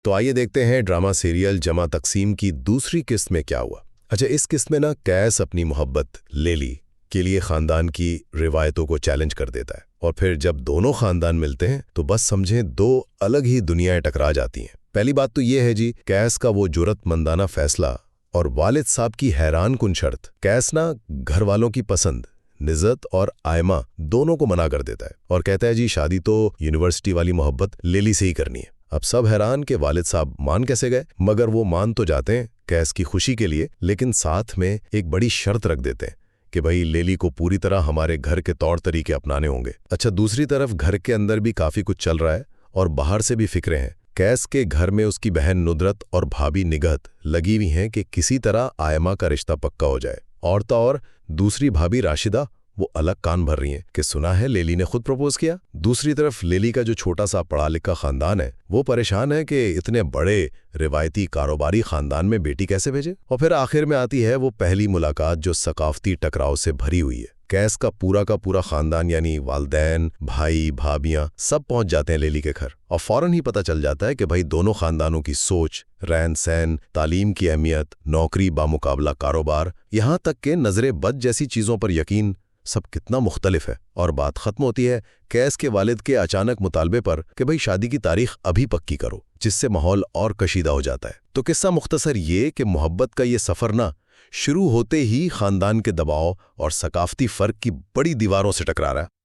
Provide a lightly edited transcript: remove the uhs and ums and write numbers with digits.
تو آئیے دیکھتے ہیں ڈرامہ سیریل جمع تقسیم کی دوسری قسط میں کیا ہوا۔ اچھا، اس قسط میں کیس اپنی محبت لیلی کے لیے خاندان کی روایتوں کو چیلنج کر دیتا ہے، اور پھر جب دونوں خاندان ملتے ہیں تو بس سمجھیں دو الگ ہی دنیایں ٹکرا جاتی ہیں۔ پہلی بات تو یہ ہے کیس کا وہ جرأت مندانہ فیصلہ اور والد صاحب کی حیران کن شرط۔ کیس گھر والوں کی پسند نزت اور آئمہ دونوں کو منع کر دیتا ہے اور کہتا ہے شادی تو یونیورسٹی والی محبت لیلی سے ہی کرنی ہے۔ اب سب حیران کہ والد صاحب مان کیسے گئے، مگر وہ مان تو جاتے ہیں کیس کی خوشی کے لیے، لیکن ساتھ میں ایک بڑی شرط رکھ دیتے ہیں کہ لیلی کو پوری طرح ہمارے گھر کے طور طریقے اپنانے ہوں گے۔ اچھا، دوسری طرف گھر کے اندر بھی کافی کچھ چل رہا ہے اور باہر سے بھی فکریں ہیں۔ کیس کے گھر میں اس کی بہن ندرت اور بھابھی نگہت لگی ہوئی ہیں کہ کسی طرح آئمہ کا رشتہ پکا ہو جائے، اور دوسری بھابھی راشدہ وہ الگ کان بھر رہی ہیں کہ سنا ہے لیلی نے خود پروپوز کیا۔ دوسری طرف لیلی کا جو چھوٹا سا پڑھا لکھا خاندان ہے وہ پریشان ہے کہ اتنے بڑے روایتی کاروباری خاندان میں بیٹی کیسے بھیجے۔ اور پھر آخر میں آتی ہے وہ پہلی ملاقات جو ثقافتی ٹکراؤ سے بھری ہوئی ہے۔ کیس کا پورا خاندان یعنی والدین، بھائی، بھابیاں سب پہنچ جاتے ہیں لیلی کے گھر، اور فوراً ہی پتہ چل جاتا ہے کہ دونوں خاندانوں کی سوچ، رہن سہن، تعلیم کی اہمیت، نوکری بامقابلہ کاروبار، یہاں تک کہ نظر بد جیسی چیزوں پر یقین، سب کتنا مختلف ہے۔ اور بات ختم ہوتی ہے کیس کے والد کے اچانک مطالبے پر کہ شادی کی تاریخ ابھی پکی کرو، جس سے ماحول اور کشیدہ ہو جاتا ہے۔ تو قصہ مختصر یہ کہ محبت کا یہ سفر شروع ہوتے ہی خاندان کے دباؤ اور ثقافتی فرق کی بڑی دیواروں سے ٹکرا رہا ہے۔